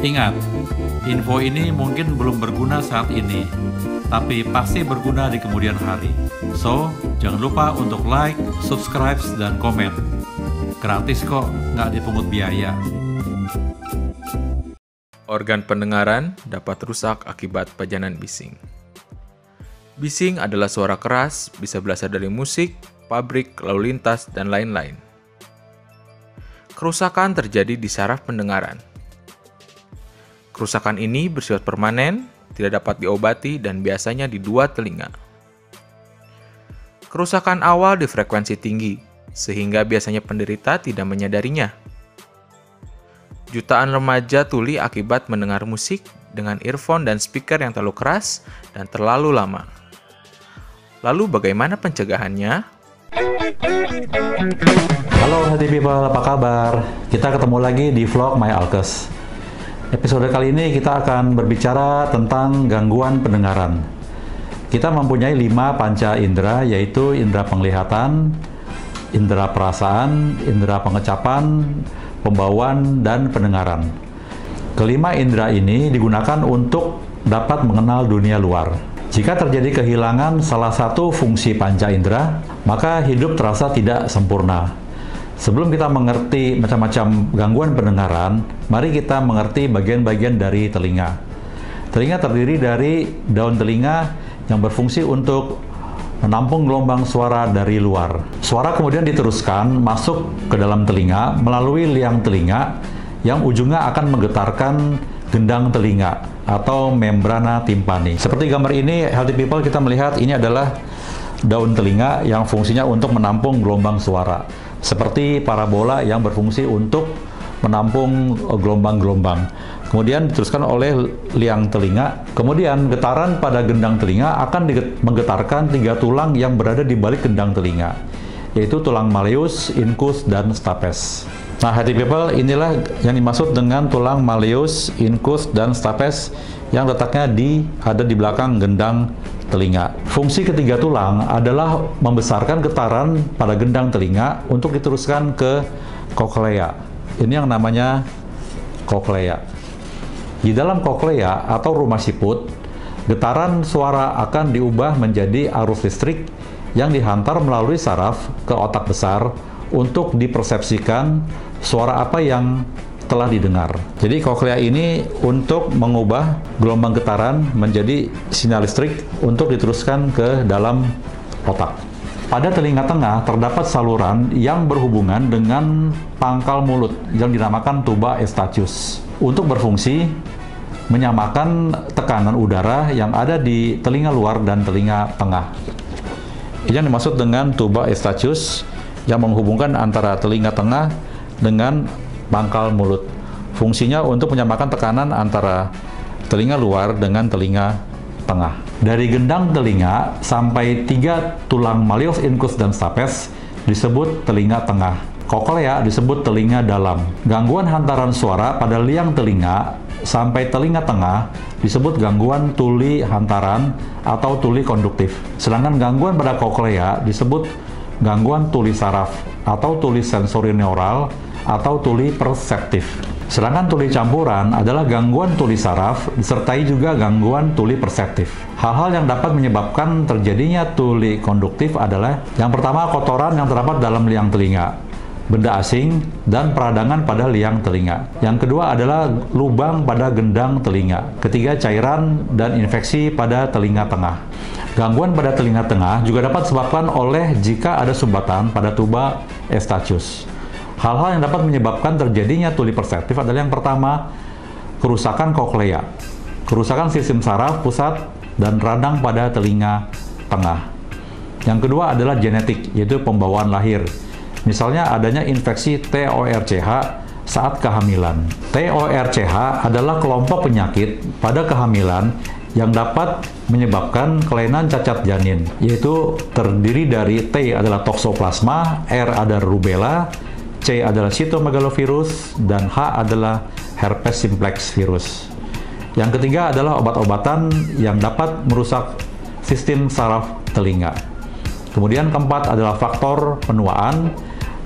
Ingat, info ini mungkin belum berguna saat ini, tapi pasti berguna di kemudian hari. So, jangan lupa untuk like, subscribe, dan komen. Gratis kok, nggak dipungut biaya. Organ pendengaran dapat rusak akibat pajanan bising. Bising adalah suara keras, bisa berasal dari musik, pabrik, lalu lintas, dan lain-lain. Kerusakan terjadi di saraf pendengaran. Kerusakan ini bersifat permanen, tidak dapat diobati, dan biasanya di dua telinga. Kerusakan awal di frekuensi tinggi, sehingga biasanya penderita tidak menyadarinya. Jutaan remaja tuli akibat mendengar musik dengan earphone dan speaker yang terlalu keras dan terlalu lama. Lalu bagaimana pencegahannya? Halo Healthy People, apa kabar? Kita ketemu lagi di vlog My Alkes. Episode kali ini kita akan berbicara tentang gangguan pendengaran. Kita mempunyai 5 panca indera, yaitu indera penglihatan, indera perasaan, indera pengecapan, pembauan, dan pendengaran. Kelima indera ini digunakan untuk dapat mengenal dunia luar. Jika terjadi kehilangan salah satu fungsi panca indera, maka hidup terasa tidak sempurna. Sebelum kita mengerti macam-macam gangguan pendengaran, mari kita mengerti bagian-bagian dari telinga. Telinga terdiri dari daun telinga yang berfungsi untuk menampung gelombang suara dari luar. Suara kemudian diteruskan masuk ke dalam telinga melalui liang telinga yang ujungnya akan menggetarkan gendang telinga atau membrana timpani. Seperti gambar ini, Healthy People, kita melihat ini adalah daun telinga yang fungsinya untuk menampung gelombang suara. Seperti parabola yang berfungsi untuk menampung gelombang-gelombang. Kemudian diteruskan oleh liang telinga. Kemudian getaran pada gendang telinga akan menggetarkan 3 tulang yang berada di balik gendang telinga, yaitu tulang malleus, incus, dan stapes. Nah, Healthy People, inilah yang dimaksud dengan tulang malleus, incus, dan stapes yang letaknya ada di belakang gendang telinga. Fungsi ketiga tulang adalah membesarkan getaran pada gendang telinga untuk diteruskan ke koklea. Ini yang namanya koklea. Di dalam koklea atau rumah siput, getaran suara akan diubah menjadi arus listrik yang dihantar melalui saraf ke otak besar untuk dipersepsikan suara apa yang telah didengar. Jadi koklea ini untuk mengubah gelombang getaran menjadi sinyal listrik untuk diteruskan ke dalam otak. Pada telinga tengah terdapat saluran yang berhubungan dengan pangkal mulut yang dinamakan tuba eustachius untuk berfungsi menyamakan tekanan udara yang ada di telinga luar dan telinga tengah. Ini yang dimaksud dengan tuba eustachius yang menghubungkan antara telinga tengah dengan pangkal mulut. Fungsinya untuk menyamakan tekanan antara telinga luar dengan telinga tengah. Dari gendang telinga sampai 3 tulang malleus, incus, dan stapes disebut telinga tengah. Koklea disebut telinga dalam. Gangguan hantaran suara pada liang telinga sampai telinga tengah disebut gangguan tuli hantaran atau tuli konduktif. Sedangkan gangguan pada koklea disebut gangguan tuli saraf atau tuli sensori neural atau tuli perseptif. Sedangkan tuli campuran adalah gangguan tuli saraf disertai juga gangguan tuli perseptif. Hal-hal yang dapat menyebabkan terjadinya tuli konduktif adalah yang pertama, kotoran yang terdapat dalam liang telinga, benda asing, dan peradangan pada liang telinga. Yang kedua adalah lubang pada gendang telinga. Ketiga, cairan dan infeksi pada telinga tengah. Gangguan pada telinga tengah juga dapat disebabkan oleh jika ada sumbatan pada tuba eustachius. Hal-hal yang dapat menyebabkan terjadinya tuli perseptif adalah yang pertama, kerusakan koklea, kerusakan sistem saraf pusat, dan radang pada telinga tengah. Yang kedua adalah genetik, yaitu pembawaan lahir. Misalnya adanya infeksi TORCH saat kehamilan. TORCH adalah kelompok penyakit pada kehamilan yang dapat menyebabkan kelainan cacat janin, yaitu terdiri dari T adalah toxoplasma, R adalah rubella, C adalah cytomegalovirus, dan H adalah herpes simplex virus. Yang ketiga adalah obat-obatan yang dapat merusak sistem saraf telinga. Kemudian keempat adalah faktor penuaan,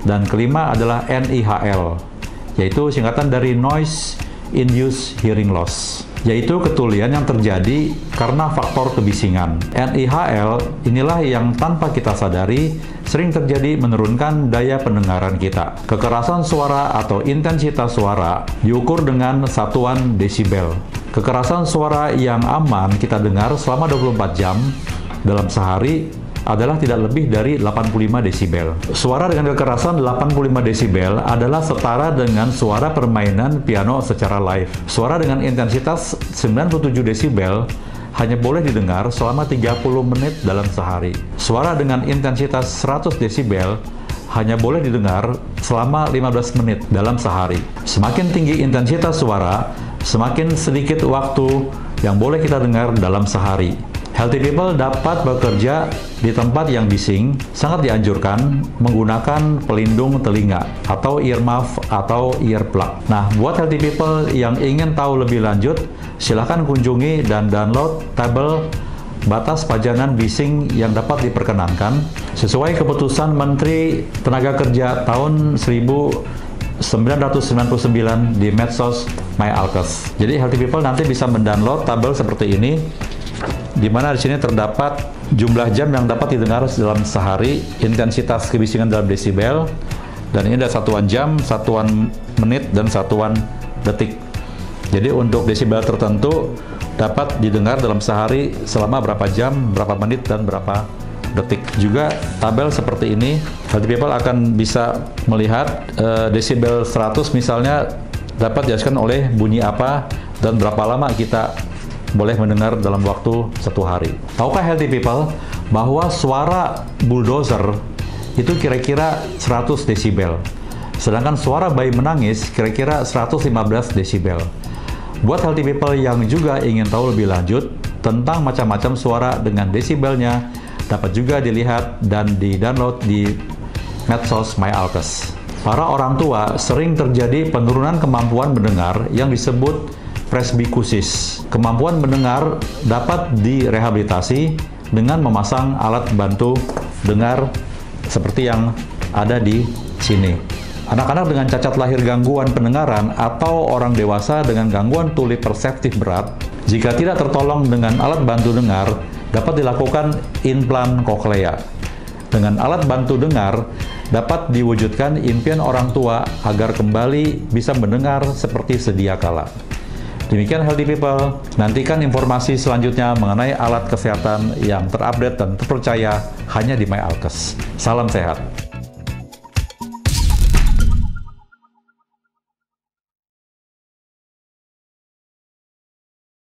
dan kelima adalah NIHL, yaitu singkatan dari noise induced hearing loss, yaitu ketulian yang terjadi karena faktor kebisingan. NIHL inilah yang tanpa kita sadari sering terjadi menurunkan daya pendengaran kita. Kekerasan suara atau intensitas suara diukur dengan satuan desibel. Kekerasan suara yang aman kita dengar selama 24 jam dalam sehari adalah tidak lebih dari 85 desibel. Suara dengan kekerasan 85 desibel adalah setara dengan suara permainan piano secara live. Suara dengan intensitas 97 desibel hanya boleh didengar selama 30 menit dalam sehari. Suara dengan intensitas 100 desibel hanya boleh didengar selama 15 menit dalam sehari. Semakin tinggi intensitas suara, semakin sedikit waktu yang boleh kita dengar dalam sehari. Healthy people dapat bekerja di tempat yang bising. Sangat dianjurkan menggunakan pelindung telinga atau earmuff atau earplug. Nah, buat healthy people yang ingin tahu lebih lanjut, silahkan kunjungi dan download tabel batas pajanan bising yang dapat diperkenankan sesuai keputusan Menteri Tenaga Kerja tahun 1999 di medsos MyAlkes. Jadi healthy people nanti bisa mendownload tabel seperti ini, di mana di sini terdapat jumlah jam yang dapat didengar dalam sehari, intensitas kebisingan dalam desibel, dan ini ada satuan jam, satuan menit, dan satuan detik. Jadi untuk desibel tertentu dapat didengar dalam sehari selama berapa jam, berapa menit, dan berapa detik. Juga tabel seperti ini, healthy people akan bisa melihat desibel 100 misalnya dapat dijelaskan oleh bunyi apa dan berapa lama kita boleh mendengar dalam waktu 1 hari. Tahukah healthy people bahwa suara bulldozer itu kira-kira 100 desibel, sedangkan suara bayi menangis kira-kira 115 desibel. Buat healthy people yang juga ingin tahu lebih lanjut tentang macam-macam suara dengan desibelnya, dapat juga dilihat dan di-download di medsos MyAlkes. Para orang tua sering terjadi penurunan kemampuan mendengar yang disebut presbikusis. Kemampuan mendengar dapat direhabilitasi dengan memasang alat bantu dengar seperti yang ada di sini. Anak-anak dengan cacat lahir gangguan pendengaran atau orang dewasa dengan gangguan tuli perseptif berat, jika tidak tertolong dengan alat bantu dengar, dapat dilakukan implan koklea. Dengan alat bantu dengar, dapat diwujudkan impian orang tua agar kembali bisa mendengar seperti sedia kala. Demikian healthy people, nantikan informasi selanjutnya mengenai alat kesehatan yang terupdate dan terpercaya hanya di MyAlkes. Salam sehat.